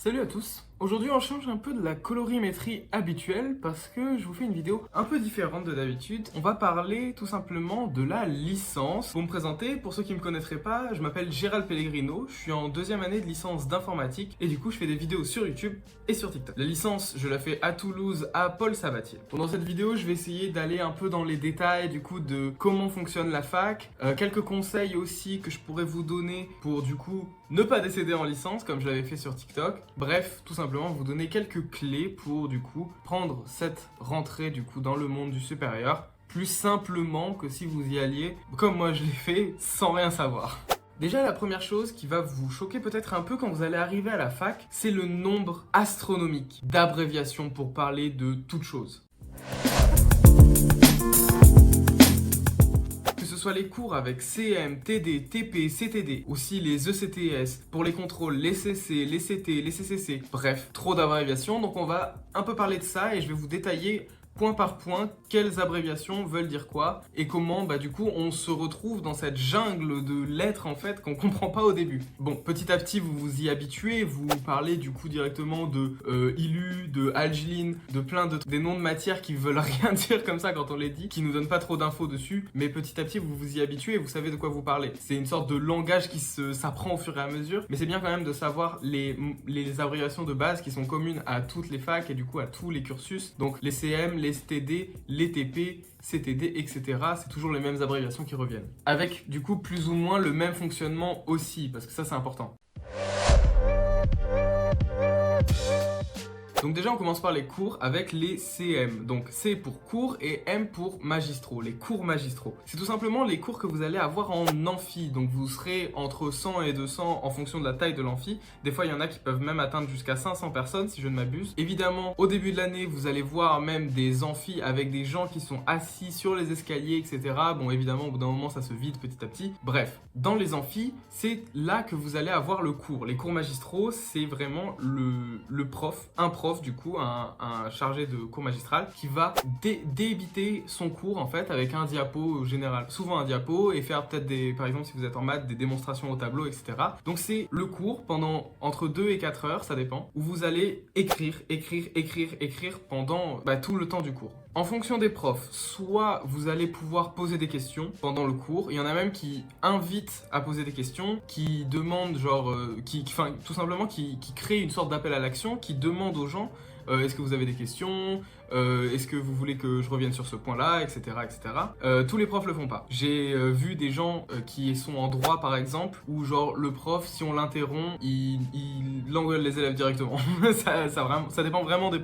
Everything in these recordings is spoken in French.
Salut à tous. Aujourd'hui on change un peu de la colorimétrie habituelle parce que je vous fais une vidéo un peu différente de d'habitude. On va parler tout simplement de la licence. Pour me présenter, pour ceux qui ne me connaîtraient pas, je m'appelle Gérald Pellegrino, je suis en deuxième année de licence d'informatique et du coup je fais des vidéos sur YouTube et sur TikTok. La licence, je la fais à Toulouse, à Paul Sabatier. Pendant cette vidéo, je vais essayer d'aller un peu dans les détails du coup de comment fonctionne la fac, quelques conseils aussi que je pourrais vous donner pour du coup ne pas décéder en licence comme je l'avais fait sur TikTok. Bref, tout simplement vous donner quelques clés pour du coup prendre cette rentrée du coup dans le monde du supérieur plus simplement que si vous y alliez comme moi je l'ai fait sans rien savoir. Déjà, la première chose qui va vous choquer peut-être un peu quand vous allez arriver à la fac, c'est le nombre astronomique d'abréviations pour parler de toute chose. Que ce soit les cours avec CM, TD, TP, CTD, aussi les ECTS, pour les contrôles, les CC, les CT, les CCC, bref, trop d'abréviations. Donc on va un peu parler de ça et je vais vous détailler point par point quelles abréviations veulent dire quoi et comment du coup on se retrouve dans cette jungle de lettres en fait qu'on comprend pas au début. Bon, petit à petit vous vous y habituez, vous parlez du coup directement de ILU, de Algéline, de plein de des noms de matières qui veulent rien dire comme ça quand on les dit, qui nous donnent pas trop d'infos dessus, mais petit à petit vous vous y habituez et vous savez de quoi vous parlez. C'est une sorte de langage qui s'apprend au fur et à mesure, mais c'est bien quand même de savoir les abréviations de base qui sont communes à toutes les facs et du coup à tous les cursus, donc les CM, les STD, les TP, CTD, etc. C'est toujours les mêmes abréviations qui reviennent. Avec du coup plus ou moins le même fonctionnement aussi, parce que ça c'est important. Donc déjà on commence par les cours avec les CM. Donc C pour cours et M pour magistraux, les cours magistraux. C'est tout simplement les cours que vous allez avoir en amphi. Donc vous serez entre 100 et 200 en fonction de la taille de l'amphi. Des fois il y en a qui peuvent même atteindre jusqu'à 500 personnes si je ne m'abuse. Évidemment au début de l'année vous allez voir même des amphis avec des gens qui sont assis sur les escaliers, etc. Bon évidemment au bout d'un moment ça se vide petit à petit. Bref, dans les amphis c'est là que vous allez avoir le cours. Les cours magistraux c'est vraiment le prof, un prof du coup, un chargé de cours magistral qui va débiter son cours en fait avec un diapo général, souvent un diapo et faire peut-être par exemple si vous êtes en maths, des démonstrations au tableau, etc. Donc c'est le cours pendant entre 2 et 4 heures, ça dépend, où vous allez écrire pendant tout le temps du cours. En fonction des profs, soit vous allez pouvoir poser des questions pendant le cours, il y en a même qui invitent à poser des questions, qui demandent tout simplement qui créent une sorte d'appel à l'action, qui demandent aux gens est-ce que vous avez des questions, est-ce que vous voulez que je revienne sur ce point-là, etc. Tous les profs le font pas. J'ai vu des gens qui sont en droit par exemple, où genre le prof, si on l'interrompt, il engueule les élèves directement. ça dépend vraiment des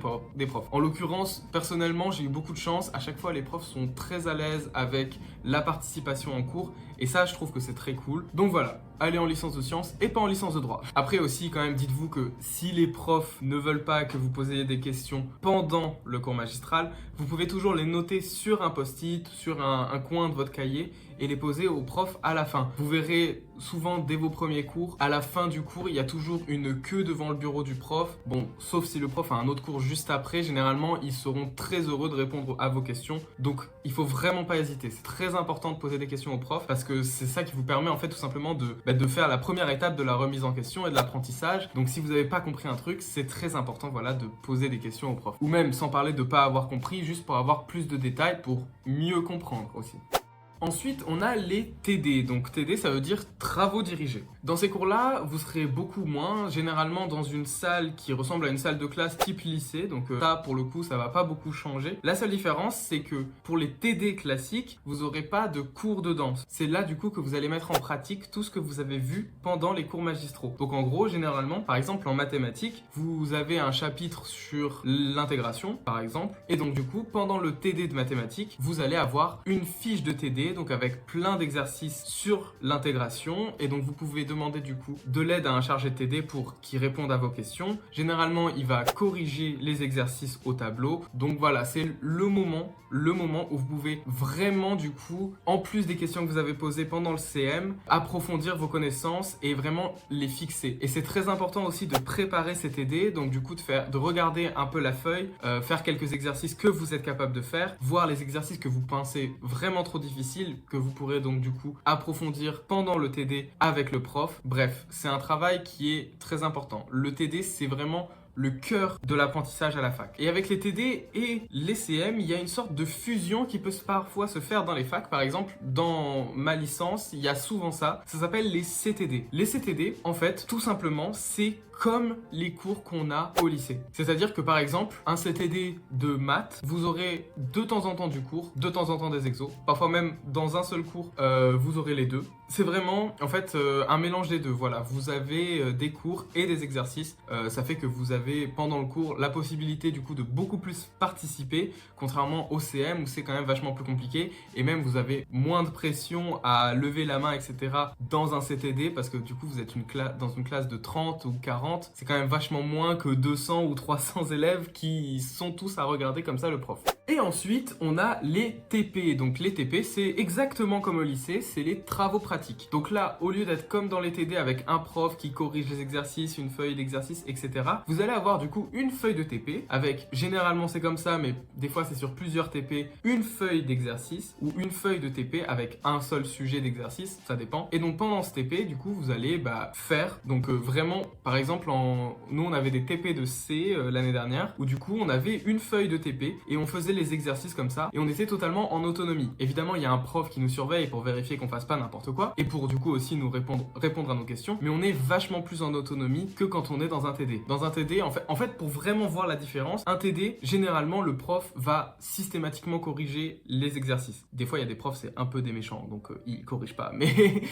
profs. En l'occurrence, personnellement, j'ai eu beaucoup de chance. À chaque fois, les profs sont très à l'aise avec la participation en cours. Et ça, je trouve que c'est très cool. Donc voilà, allez en licence de sciences et pas en licence de droit. Après aussi, quand même, dites-vous que si les profs ne veulent pas que vous posiez des questions pendant le cours magistral, vous pouvez toujours les noter sur un post-it, sur un coin de votre cahier et les poser au prof à la fin. Vous verrez souvent dès vos premiers cours, à la fin du cours, il y a toujours une queue devant le bureau du prof. Bon, sauf si le prof a un autre cours juste après, généralement, ils seront très heureux de répondre à vos questions. Donc, il faut vraiment pas hésiter. C'est très important de poser des questions au prof parce que c'est ça qui vous permet en fait tout simplement de faire la première étape de la remise en question et de l'apprentissage. Donc, si vous n'avez pas compris un truc, c'est très important de poser des questions au prof. Ou même, sans parler de pas avoir compris, juste pour avoir plus de détails pour mieux comprendre aussi. Ensuite, on a les TD. Donc TD, ça veut dire travaux dirigés. Dans ces cours-là, vous serez beaucoup moins, généralement dans une salle qui ressemble à une salle de classe type lycée. Donc ça, pour le coup, ça va pas beaucoup changer. La seule différence, c'est que pour les TD classiques, vous n'aurez pas de cours de danse. C'est là, du coup, que vous allez mettre en pratique tout ce que vous avez vu pendant les cours magistraux. Donc en gros, généralement, par exemple, en mathématiques, vous avez un chapitre sur l'intégration, par exemple. Et donc du coup, pendant le TD de mathématiques, vous allez avoir une fiche de TD donc avec plein d'exercices sur l'intégration et donc vous pouvez demander du coup de l'aide à un chargé de TD pour qu'il réponde à vos questions. Généralement, il va corriger les exercices au tableau. Donc voilà, c'est le moment où vous pouvez vraiment du coup, en plus des questions que vous avez posées pendant le CM, approfondir vos connaissances et vraiment les fixer. Et c'est très important aussi de préparer ces TD, donc du coup de regarder un peu la feuille, faire quelques exercices que vous êtes capable de faire, voir les exercices que vous pensez vraiment trop difficiles difficiles que vous pourrez donc du coup approfondir pendant le TD avec le prof. Bref, c'est un travail qui est très important. Le TD, c'est vraiment le cœur de l'apprentissage à la fac. Et avec les TD et les CM, il y a une sorte de fusion qui peut parfois se faire dans les facs. Par exemple, dans ma licence, il y a souvent ça. Ça s'appelle les CTD. Les CTD, en fait, tout simplement, c'est comme les cours qu'on a au lycée. C'est-à-dire que par exemple, un CTD de maths, vous aurez de temps en temps du cours, de temps en temps des exos. Parfois même dans un seul cours, vous aurez les deux. C'est vraiment en fait un mélange des deux. Voilà, vous avez des cours et des exercices. Ça fait que vous avez pendant le cours la possibilité du coup de beaucoup plus participer, contrairement au CM où c'est quand même vachement plus compliqué. Et même vous avez moins de pression à lever la main, etc. dans un CTD parce que du coup vous êtes dans une classe de 30 ou 40. C'est quand même vachement moins que 200 ou 300 élèves qui sont tous à regarder comme ça le prof. Et ensuite, on a les TP. Donc les TP, c'est exactement comme au lycée, c'est les travaux pratiques. Donc là, au lieu d'être comme dans les TD avec un prof qui corrige les exercices, une feuille d'exercice, etc., vous allez avoir du coup une feuille de TP avec, généralement c'est comme ça, mais des fois c'est sur plusieurs TP, une feuille d'exercice ou une feuille de TP avec un seul sujet d'exercice, ça dépend. Et donc pendant ce TP, du coup, vous allez faire, donc vraiment, par exemple, nous on avait des TP de C l'année dernière, où du coup on avait une feuille de TP et on faisait les exercices comme ça et on était totalement en autonomie. Évidemment, il y a un prof qui nous surveille pour vérifier qu'on fasse pas n'importe quoi et pour du coup aussi nous répondre à nos questions, mais on est vachement plus en autonomie que quand on est dans un TD. Dans un TD, en fait, pour vraiment voir la différence, un TD, généralement, le prof va systématiquement corriger les exercices. Des fois, il y a des profs, c'est un peu des méchants, donc ils corrigent pas, mais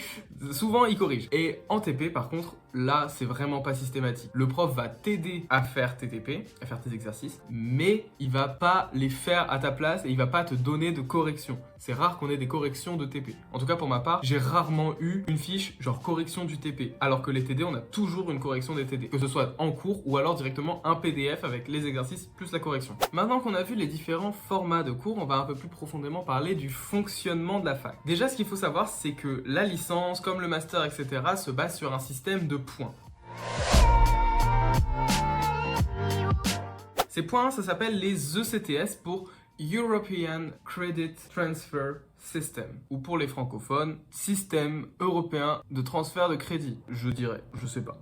souvent, ils corrigent. Et en TP, par contre, là, c'est vraiment pas systématique. Le prof va t'aider à faire tes TP, à faire tes exercices, mais il va pas les faire à ta place et il va pas te donner de correction. C'est rare qu'on ait des corrections de TP. En tout cas, pour ma part, j'ai rarement eu une fiche genre correction du TP, alors que les TD, on a toujours une correction des TD, que ce soit en cours ou alors directement un PDF avec les exercices plus la correction. Maintenant qu'on a vu les différents formats de cours, on va un peu plus profondément parler du fonctionnement de la fac. Déjà, ce qu'il faut savoir, c'est que la licence, comme le master, etc., se base sur un système de points. Ces points, ça s'appelle les ECTS pour European Credit Transfer System, ou pour les francophones, système européen de transfert de crédit, je dirais, je sais pas.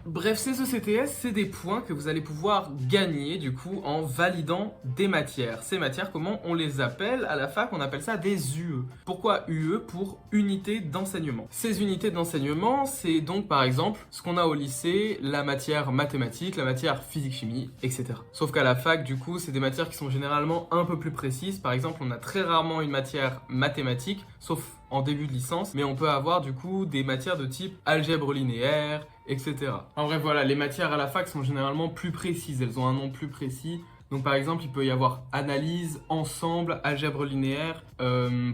Bref, ces ECTS, c'est des points que vous allez pouvoir gagner du coup en validant des matières. Ces matières, comment on les appelle à la fac? On appelle ça des UE. Pourquoi UE? Pour unité d'enseignement. Ces unités d'enseignement, c'est donc par exemple ce qu'on a au lycée, la matière mathématiques, la matière physique-chimie, etc. Sauf qu'à la fac, du coup, c'est des matières qui sont généralement un peu plus précises. Par exemple, on a très rarement une matière mathématique, sauf en début de licence, mais on peut avoir du coup des matières de type algèbre linéaire, etc. En vrai, voilà, les matières à la fac sont généralement plus précises, elles ont un nom plus précis. Donc par exemple, il peut y avoir analyse, ensemble, algèbre linéaire,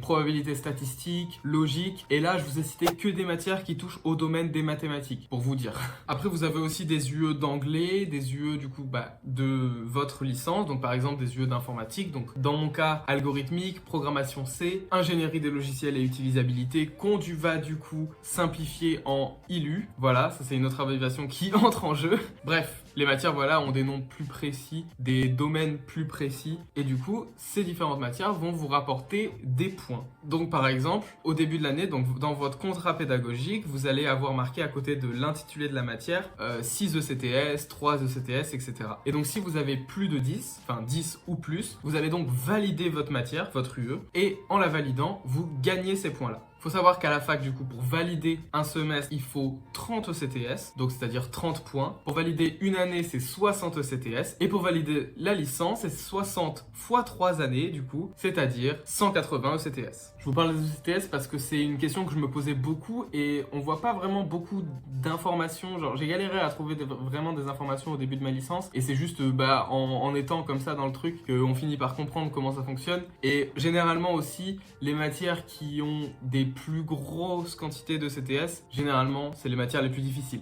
probabilité statistique, logique. Et là, je vous ai cité que des matières qui touchent au domaine des mathématiques, pour vous dire. Après, vous avez aussi des UE d'anglais, des UE du coup de votre licence. Donc par exemple, des UE d'informatique. Donc dans mon cas, algorithmique, programmation C, ingénierie des logiciels et utilisabilité, qu'on va du coup simplifier en ILU. Voilà, ça c'est une autre abréviation qui entre en jeu. Bref. Les matières, voilà, ont des noms plus précis, des domaines plus précis. Et du coup, ces différentes matières vont vous rapporter des points. Donc, par exemple, au début de l'année, donc dans votre contrat pédagogique, vous allez avoir marqué à côté de l'intitulé de la matière 6 ECTS, 3 ECTS, etc. Et donc, si vous avez plus de 10, enfin 10 ou plus, vous allez donc valider votre matière, votre UE. Et en la validant, vous gagnez ces points-là. Faut savoir qu'à la fac, du coup, pour valider un semestre, il faut 30 ECTS, donc c'est-à-dire 30 points. Pour valider une année, c'est 60 ECTS. Et pour valider la licence, c'est 60 fois 3 années, du coup, c'est-à-dire 180 ECTS. Je vous parle des ECTS parce que c'est une question que je me posais beaucoup et on voit pas vraiment beaucoup d'informations. Genre, j'ai galéré à trouver vraiment des informations au début de ma licence et c'est juste en étant comme ça dans le truc qu'on finit par comprendre comment ça fonctionne. Et généralement aussi, les matières qui ont des plus grosses quantités de CTS, généralement, c'est les matières les plus difficiles.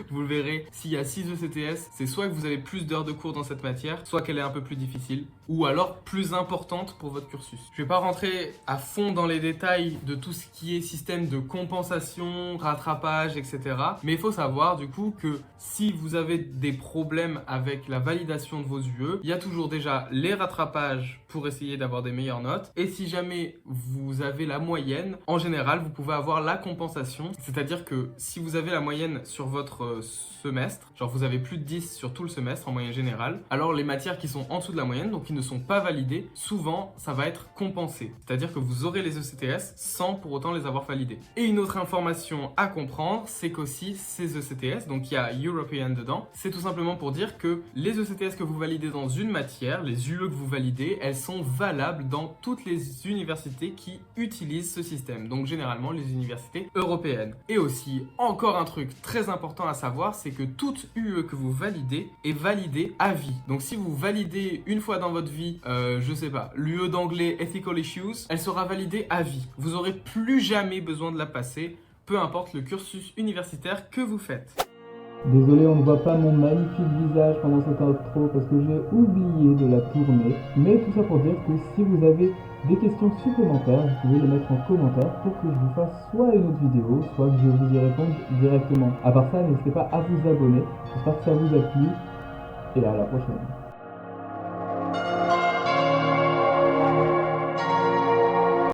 Vous le verrez, s'il y a 6 ECTS, c'est soit que vous avez plus d'heures de cours dans cette matière, soit qu'elle est un peu plus difficile, ou alors plus importante pour votre cursus. Je ne vais pas rentrer à fond dans les détails de tout ce qui est système de compensation, rattrapage, etc. Mais il faut savoir du coup que si vous avez des problèmes avec la validation de vos UE, il y a toujours déjà les rattrapages pour essayer d'avoir des meilleures notes. Et si jamais vous avez la moyenne, en général, vous pouvez avoir la compensation. C'est-à-dire que si vous avez la moyenne sur votre semestre, genre vous avez plus de 10 sur tout le semestre en moyenne générale, alors les matières qui sont en dessous de la moyenne, donc qui ne sont pas validées, souvent ça va être compensé. C'est-à-dire que vous aurez les ECTS sans pour autant les avoir validées. Et une autre information à comprendre, c'est qu'aussi ces ECTS, donc il y a European dedans, c'est tout simplement pour dire que les ECTS que vous validez dans une matière, les UE que vous validez, elles sont valables dans toutes les universités qui utilisent ce système. Donc généralement les universités européennes. Et aussi, encore un truc très important à savoir, c'est que toute UE que vous validez est validée à vie. Donc si vous validez une fois dans votre vie, je sais pas, l'UE d'anglais Ethical Issues, elle sera validée à vie. Vous aurez plus jamais besoin de la passer, peu importe le cursus universitaire que vous faites. Désolé, on ne voit pas mon magnifique visage pendant cette intro parce que j'ai oublié de la tourner. Mais tout ça pour dire que si vous avez des questions supplémentaires, vous pouvez les mettre en commentaire pour que je vous fasse soit une autre vidéo, soit que je vous y réponde directement. À part ça, n'hésitez pas à vous abonner. J'espère que ça vous a plu et à la prochaine.